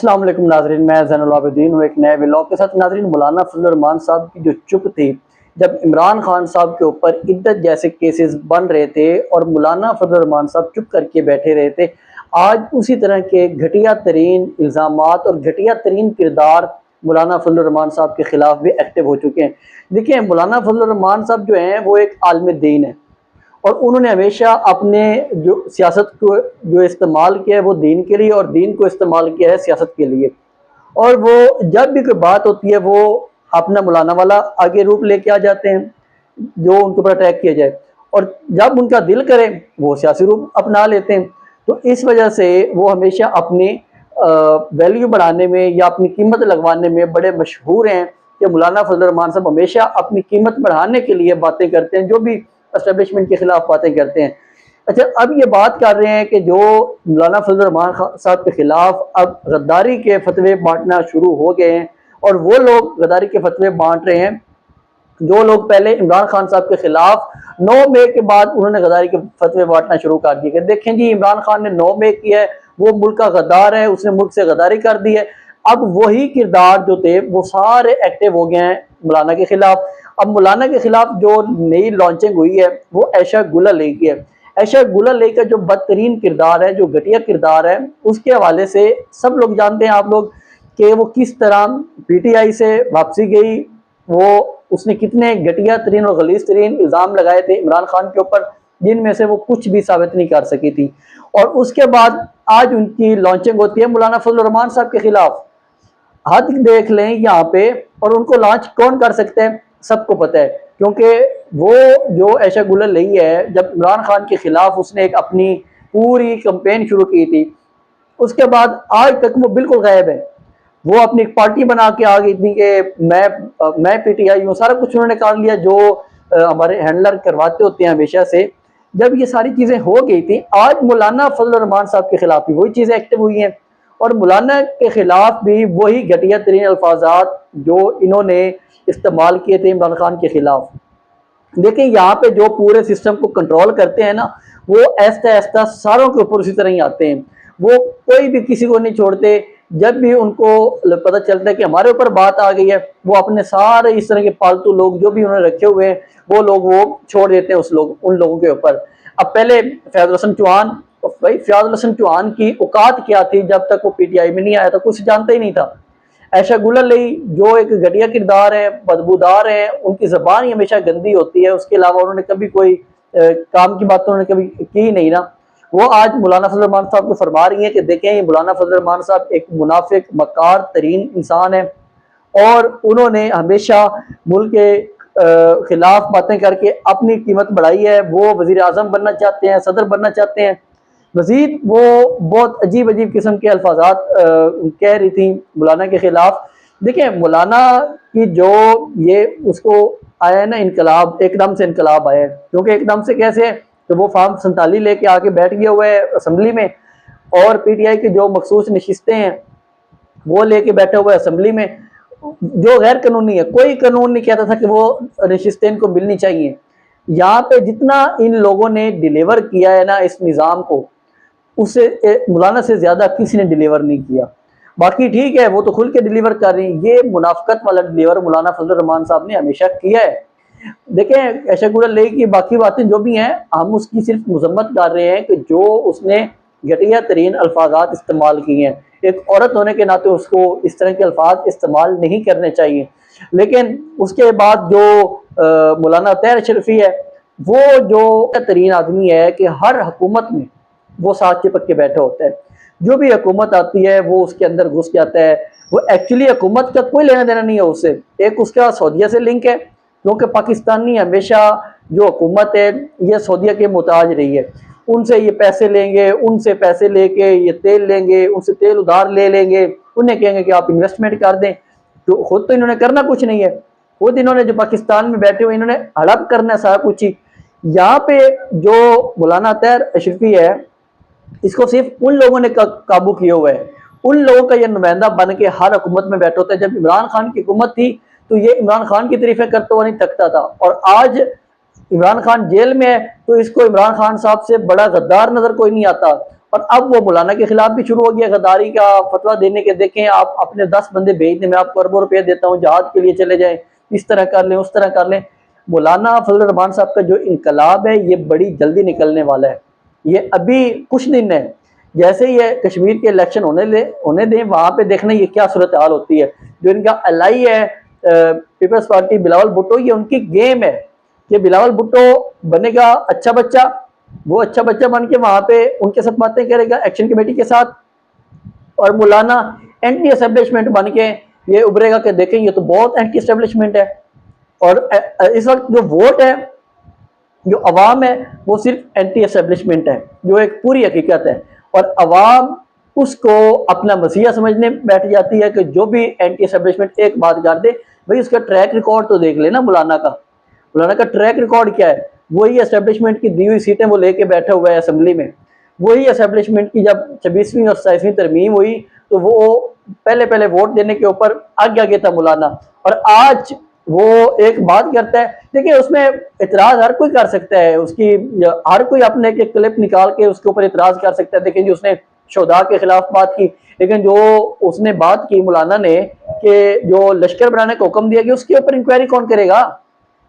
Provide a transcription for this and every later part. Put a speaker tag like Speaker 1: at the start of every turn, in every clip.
Speaker 1: अस्सलाम वालेकुम नाज़रीन, मैं ज़ैनुल आबिदीन हूँ एक नए व्लॉग के साथ। नाज़रीन, मौलाना फजल रहमान साहब की जो चुप थी जब इमरान खान साहब के ऊपर इद्दत जैसे केसेस बन रहे थे और मौलाना फजल रहमान साहब चुप करके बैठे रहे थे, आज उसी तरह के घटिया तरीन इल्ज़ामात और घटिया तरीन किरदार मौलाना फजल रहमान साहब के ख़िलाफ़ भी एक्टिव हो चुके हैं। देखिए, मौलाना फजल रहमान साहब जो हैं वो एक आलिम दीन है और उन्होंने हमेशा अपने जो सियासत को जो इस्तेमाल किया है वो दीन के लिए और दीन को इस्तेमाल किया है सियासत के लिए। और वो जब भी कोई बात होती है वो अपना मौलाना वाला आगे रूप लेके आ जाते हैं जो उनके ऊपर अटैक किया जाए, और जब उनका दिल करे वो सियासी रूप अपना लेते हैं। तो इस वजह से वो हमेशा अपनी वैल्यू बढ़ाने में या अपनी कीमत लगवाने में बड़े मशहूर हैं कि मौलाना फजल रहमान साहब हमेशा अपनी कीमत बढ़ाने के लिए बातें करते हैं, जो भी एस्टेब्लिशमेंट के खिलाफ बातें करते हैं। अच्छा, अब ये बात कर रहे हैं कि जो मौलाना फजल रहमान साहब के खिलाफ अब गद्दारी के फतवे बांटना शुरू हो गए हैं और वो लोग गद्दारी के फतवे बांट रहे हैं जो लोग पहले इमरान खान साहब के खिलाफ 9 मई के बाद उन्होंने गद्दारी के फतवे बांटना शुरू कर दिए। देखें जी, इमरान खान ने 9 मई किया है, वो मुल्क का गद्दार है, उसने मुल्क से गद्दारी कर दी है। अब वही किरदार जो थे वो सारे एक्टिव हो गए हैं मौलाना के खिलाफ। अब मौलाना के खिलाफ जो नई लॉन्चिंग हुई है वो ऐशा गुल अली की है। ऐशा गुल अली का जो बदतरीन किरदार है, जो घटिया किरदार है, उसके हवाले से सब लोग जानते हैं आप लोग कि वो किस तरह पीटीआई से वापसी गई, वो उसने कितने घटिया तरीन और गलीज तरीन इल्ज़ाम लगाए थे इमरान खान के ऊपर, जिनमें से वो कुछ भी साबित नहीं कर सकी थी। और उसके बाद आज उनकी लॉन्चिंग होती है मौलाना फजल रहमान साहब के खिलाफ। हद देख लें यहाँ पे, और उनको लॉन्च कौन कर सकते हैं सबको पता है, क्योंकि वो जो ऐशा गुल अली है, जब इमरान खान के खिलाफ उसने एक अपनी पूरी कंपेन शुरू की थी, उसके बाद आज तक वो बिल्कुल गायब है। वो अपनी एक पार्टी बना के आ गई थी कि मैं पीटीआई हूँ, सारा कुछ उन्होंने कर लिया जो हमारे हैंडलर करवाते होते हैं हमेशा से। जब ये सारी चीज़ें हो गई थी, आज मौलाना फजल रहमान साहब के खिलाफ भी वही चीज़ें एक्टिव हुई हैं और मौलाना के खिलाफ भी वही घटिया तरीन अल्फाजात जो इन्होंने इस्तेमाल किए थे इमरान खान के खिलाफ। देखिए, यहाँ पे जो पूरे सिस्टम को कंट्रोल करते हैं ना, वो ऐसा ऐसा सारों के ऊपर उसी तरह ही आते हैं। वो कोई भी किसी को नहीं छोड़ते। जब भी उनको पता चलता है कि हमारे ऊपर बात आ गई है, वो अपने सारे इस तरह के पालतू लोग जो भी उन्होंने रखे हुए हैं वो लोग वो छोड़ देते हैं उन लोगों के ऊपर। अब पहले फैजल हसन चौहान, भाई फैजल हसन चौहान की औकात क्या थी जब तक वो पीटीआई में नहीं आया था, कुछ जानता ही नहीं था। ऐशा गुल अली जो एक घटिया किरदार है, बदबूदार है, उनकी ज़बान ही हमेशा गंदी होती है, उसके अलावा उन्होंने कभी कोई काम की बात उन्होंने कभी की ही नहीं ना। वो आज मौलाना फजल रहमान साहब को फरमा रही है कि देखें, ये मौलाना फजल रहमान साहब एक मुनाफिक मक्कार तरीन इंसान है और उन्होंने हमेशा मुल्क के खिलाफ बातें करके अपनी कीमत बढ़ाई है। वो वजीर आजम बनना चाहते हैं, सदर बनना चाहते हैं। मजीद वो बहुत अजीब अजीब किस्म के अल्फाजात कह रही थी मौलाना के खिलाफ। देखिए, मौलाना की जो ये उसको आया है ना इनकलाब, एकदम से इनकलाब आया है, क्योंकि एकदम से कैसे, तो वो फार्म 47 लेके आके बैठ गया हुआ है असम्बली में और पीटीआई की जो मखसूस नशिस्तें हैं वो लेके बैठा हुआ है असम्बली में, जो गैर कानूनी है। कोई कानून नहीं कहता था कि वो नशिस्तें इनको मिलनी चाहिए। यहाँ पे जितना इन लोगों ने डिलीवर किया है ना इस निज़ाम को, उससे मौलाना से ज्यादा किसी ने डिलीवर नहीं किया। बाकी ठीक है, वो तो खुल के डिलीवर कर रही है, ये मुनाफिकत वाला डिलीवर मौलाना फजल रहमान साहब ने हमेशा किया है। देखें, ऐशा गुल अली की बाकी बातें जो भी हैं, हम उसकी सिर्फ मजम्मत कर रहे हैं कि जो उसने घटिया तरीन अल्फाजात इस्तेमाल किए हैं। एक औरत होने के नाते उसको इस तरह के अल्फाज इस्तेमाल नहीं करने चाहिए। लेकिन उसके बाद जो मौलाना तैर अशरफी है, वो जो तरीन आदमी है कि हर हुकूमत में वो साथ चिपक के बैठा होता है। जो भी हुकूमत आती है वो उसके अंदर घुस जाता है। वो एक्चुअली हुकूमत का कोई लेना देना नहीं है उससे। एक उसका सऊदीया से लिंक है, क्योंकि पाकिस्तानी हमेशा जो हुकूमत है ये सऊदीया के मोहताज रही है। उनसे ये पैसे लेंगे, उनसे पैसे लेके ये तेल लेंगे, उनसे तेल उधार ले लेंगे, उन्हें कहेंगे कि आप इन्वेस्टमेंट कर दें। तो खुद तो इन्होंने करना कुछ नहीं है, खुद इन्होंने जो पाकिस्तान में बैठे हुए इन्होंने हड़प करना है सारा कुछ ही। यहाँ पे जो मौलाना तैर अशरफी है, इसको सिर्फ उन लोगों ने काबू किया हुआ है। उन लोगों का ये नुमाइंदा बन के हर हुकूमत में बैठा होता है। जब इमरान खान की हुकूमत थी तो ये इमरान खान की तारीफें करता हुआ नहीं थकता था, और आज इमरान खान जेल में है तो इसको इमरान खान साहब से बड़ा गद्दार नजर कोई नहीं आता। और अब वो मौलाना के खिलाफ भी शुरू हो गया गद्दारी का फतवा देने के। देखें आप अपने 10 बंदे भेज दें, मैं आपको अरबों रुपये देता हूँ, जहाद के लिए चले जाएं, इस तरह कर लें, उस तरह कर लें। मौलाना फजल रहमान साहब का जो इनकलाब है ये बड़ी जल्दी निकलने वाला है। ये अभी कुछ दिन है, जैसे ये कश्मीर के इलेक्शन होने दें, वहां पे देखना ये क्या सूरत हाल होती है। जो इनका अलाई है पीपल्स पार्टी बिलावल भुट्टो, ये उनकी गेम है कि बिलावल भुट्टो बनेगा अच्छा बच्चा, वो अच्छा बच्चा बन के वहां पे उनके साथ बातें करेगा एक्शन कमेटी के साथ, और मौलाना एंटी एस्टेब्लिशमेंट बन के ये उभरेगा कि देखें ये तो बहुत एंटी एस्टेब्लिशमेंट है। और इस वक्त जो वोट है, जो अवाम है, वो सिर्फ एंटी एस्टेब्लिशमेंट है, जो एक पूरी हकीकत है। और अवाम उसको अपना मसीहा समझने बैठ जाती है कि जो भी एंटी एस्टेब्लिशमेंट एक बात कर दे, भाई उसका ट्रैक रिकॉर्ड तो देख लेना। मौलाना का ट्रैक रिकॉर्ड क्या है? वही एस्टेब्लिशमेंट की दी हुई सीटें वो लेके बैठा हुआ है असेंबली में। वही एस्टेब्लिशमेंट की जब 26वीं और 27वीं तरमीम हुई तो वो पहले पहले वोट देने के ऊपर आगे आगे था मौलाना। और आज वो एक बात करता है, देखिए उसमें इतराज हर कोई कर सकता है, उसकी हर कोई अपने एक क्लिप निकाल के उसके ऊपर इतराज कर सकता है। देखिए जो उसने शोधा के खिलाफ बात की, लेकिन जो उसने बात की मौलाना ने कि जो लश्कर बनाने का हुक्म दिया गया, उसके ऊपर इंक्वायरी कौन करेगा?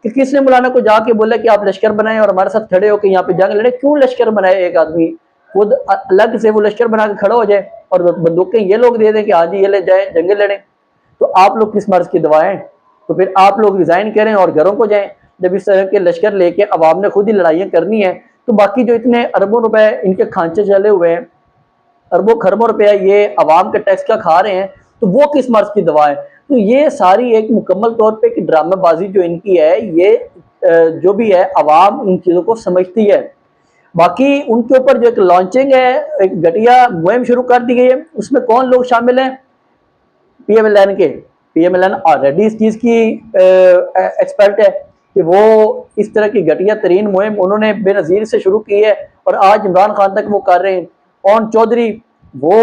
Speaker 1: कि किसने मौलाना को जाके बोला कि आप लश्कर बनाएं और हमारे साथ खड़े हो कि यहाँ पे जंग लड़े? क्यों लश्कर बनाए एक आदमी? खुद अलग से वो लश्कर बना के खड़ा हो जाए और बंदूकें ये लोग दे दें कि हाँ जी ये ले जाए जंगे लड़े। तो आप लोग किस मर्ज की दवाएं? तो फिर आप लोग रिजाइन करें और घरों को जाएं। जब इस तरह के लश्कर लेके अवाम ने खुद ही लड़ाइयाँ करनी है, तो बाकी जो इतने अरबों रुपए इनके खांचे चले हुए हैं, अरबों खरबों रुपया ये अवाम के टैक्स का खा रहे हैं, तो वो किस मर्ज की दवा है? तो ये सारी एक मुकम्मल तौर पे एक ड्रामेबाजी जो इनकी है, ये जो भी है अवाम इन चीज़ों को समझती है। बाकी उनके ऊपर जो एक लॉन्चिंग है, एक घटिया मुहिम शुरू कर दी गई है, उसमें कौन लोग शामिल हैं? पीएमएलएन ऑलरेडी इस चीज़ की एक्सपर्ट है कि वो इस तरह की घटिया तरीन मुहिम उन्होंने बेनज़ीर से शुरू की है और आज इमरान खान तक वो कर रहे हैं। पवन चौधरी वो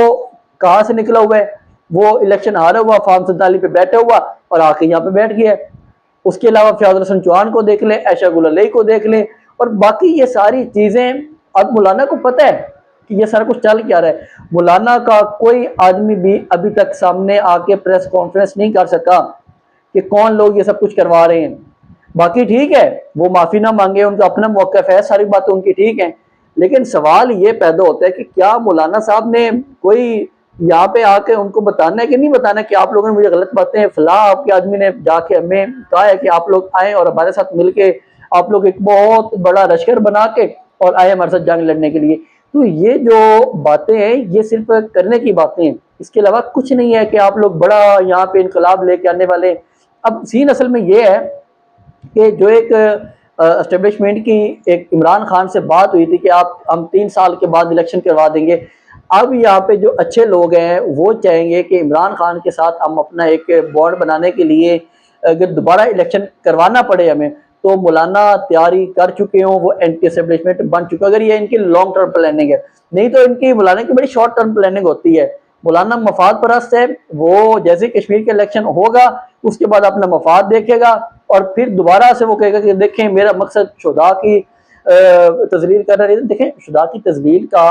Speaker 1: कहाँ से निकला हुआ है? वो इलेक्शन हारा हुआ, फार्म 47 पे बैठा हुआ और आके यहाँ पे बैठ गया। उसके अलावा फयाज हसन चौहान को देख ले, ऐशा गुल अलई को देख ले, और बाकी ये सारी चीज़ें अब मौलाना को पता है कि ये सारा कुछ चल क्या रहा है। मौलाना का कोई आदमी भी अभी तक सामने आके प्रेस कॉन्फ्रेंस नहीं कर सका कि कौन लोग ये सब कुछ करवा रहे हैं। बाकी ठीक है, वो माफ़ी ना मांगे, उनका अपना मौक़िफ़ है, सारी बातें उनकी ठीक हैं, लेकिन सवाल ये पैदा होता है कि क्या मौलाना साहब ने कोई यहाँ पे आके उनको बताना है कि नहीं बताना कि आप लोगों ने मुझे गलत बातें, फला आपके आदमी ने जाके हमें कहा है कि आप लोग आए और हमारे साथ मिलके आप लोग एक बहुत बड़ा लश्कर बना के और आए हमारे साथ जंग लड़ने के लिए। तो ये जो बातें हैं ये सिर्फ करने की बातें हैं, इसके अलावा कुछ नहीं है कि आप लोग बड़ा यहाँ पे इनकलाब लेके आने वाले। अब सीन असल में ये है कि जो एक एस्टेब्लिशमेंट की एक इमरान खान से बात हुई थी कि हम 3 साल के बाद इलेक्शन करवा देंगे। अब यहाँ पे जो अच्छे लोग हैं वो चाहेंगे कि इमरान खान के साथ हम अपना एक बॉन्ड बनाने के लिए अगर दोबारा इलेक्शन करवाना पड़े हमें, तो मौलाना तैयारी कर चुके हों, वो एंटी एस्टेब्लिशमेंट बन चुके, अगर ये इनकी लॉन्ग टर्म प्लानिंग है। नहीं तो इनकी मौलाना की बड़ी शॉर्ट टर्म प्लानिंग होती है। मौलाना मफाद परस्त है, वो जैसे कश्मीर के इलेक्शन होगा उसके बाद अपना मफाद देखेगा और फिर दोबारा से वो कहेगा कि देखें मेरा मकसद शुदा की तजलील करना नहीं। देखें शुदा की तजलील का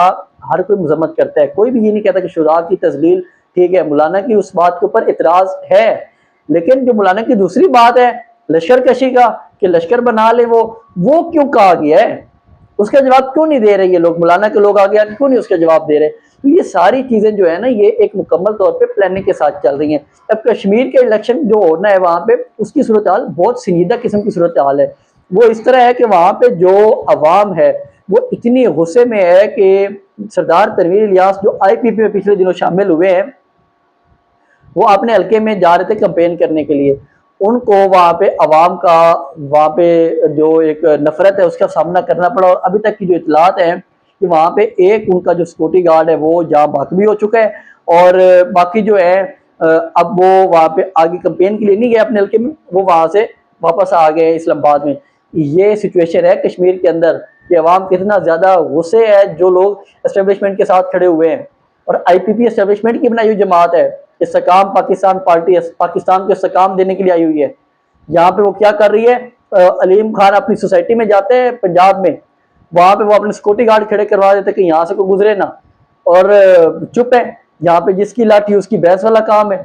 Speaker 1: हर कोई मजम्मत करता है, कोई भी ये नहीं कहता कि शुदा की तजलील ठीक है। मौलाना की उस बात के ऊपर इतराज है, लेकिन जो मौलाना की दूसरी बात है लश्कर कशी का कि लश्कर बना ले, वो क्यों कहा गया है, उसका जवाब क्यों नहीं दे रहे ये लोग? मौलाना के लोग आगे आके क्यों नहीं उसका जवाब दे रहे? तो ये सारी चीजें जो है ना, ये एक मुकम्मल तौर पे प्लानिंग के साथ चल रही हैं। अब कश्मीर के इलेक्शन जो होना है वहां पे, उसकी सूरत हाल बहुत संजीदा किस्म की सूरत हाल है। वो इस तरह है कि वहां पे जो अवाम है वो इतनी गुस्से में है कि सरदार तनवीर इलियास जो IPP में पिछले दिनों शामिल हुए हैं, वो अपने हल्के में जा रहे थे कैंपेन करने के लिए। उनको वहाँ पे अवाम का वहाँ पे जो एक नफरत है उसका सामना करना पड़ा, और अभी तक की जो इतलात है कि वहाँ पे एक उनका जो सिक्योरिटी गार्ड है वो जहाँ बाक भी हो चुका है, और बाकी जो है अब वो वहाँ पे आगे कैंपेन के लिए नहीं गए अपने हल्के में, वो वहाँ से वापस आ गए इस्लामाबाद में। ये सिचुएशन है कश्मीर के अंदर कि अवाम कितना ज़्यादा गुस्से है जो लोग एस्टेब्लिशमेंट के साथ खड़े हुए हैं। और IPP एस्टेब्लिशमेंट की बनाई हुई जमात है, इस्तेकाम पाकिस्तान पार्टी पाकिस्तान को इस्तेकाम देने के लिए आई हुई है। यहाँ पे वो क्या कर रही है, अलीम खान अपनी सोसाइटी में जाते हैं पंजाब में, वहाँ पे वो अपने सिक्योरिटी गार्ड खड़े करवा देते कि यहाँ से कोई गुजरे ना। और चुप है, यहाँ पे जिसकी लाठी उसकी भैंस वाला काम है।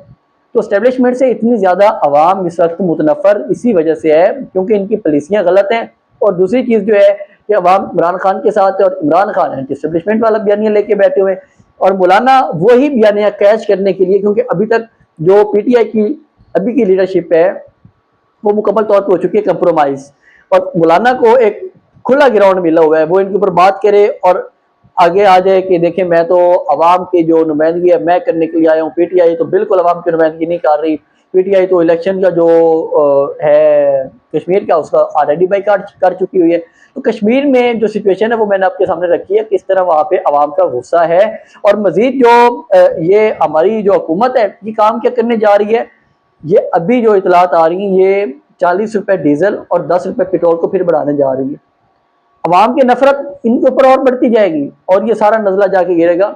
Speaker 1: तो स्टैब्लिशमेंट से इतनी ज़्यादा आवाम इस वक्त मुतनफ़र इसी वजह से है क्योंकि इनकी पॉलिसियाँ गलत हैं। और दूसरी चीज़ जो है कि अवाम इमरान खान के साथ है और इमरान खान एंटी स्टैब्लिशमेंट वाला बयानिया लेके बैठे हुए हैं और मौलाना वही बयानिया कैच करने के लिए, क्योंकि अभी तक जो पीटीआई की अभी की लीडरशिप है वो मुकम्मल तौर पर हो चुकी है कंप्रोमाइज़, और मौलाना को एक खुला ग्राउंड मिला हुआ है, वो इनके ऊपर बात करे और आगे आ जाए कि देखें मैं तो अवाम की जो नुमाइंदगी है मैं करने के लिए आया हूँ, पीटीआई तो बिल्कुल अवाम की नुमाइंदगी नहीं कर रही, पीटीआई तो इलेक्शन का जो है कश्मीर का उसका ऑलरेडी बाइकाट कर चुकी हुई है। तो कश्मीर में जो सिचुएशन है वो मैंने आपके सामने रखी है, किस तरह वहाँ पे अवाम का गुस्सा है। और मजीद जो ये हमारी जो हुकूमत है ये काम क्या करने जा रही है, ये अभी जो इतलात आ रही हैं ये 40 रुपए डीजल और 10 रुपए पेट्रोल को फिर बढ़ाने जा रही है। अवाम की नफरत इनके ऊपर और बढ़ती जाएगी और ये सारा नजला जाके गिरेगा।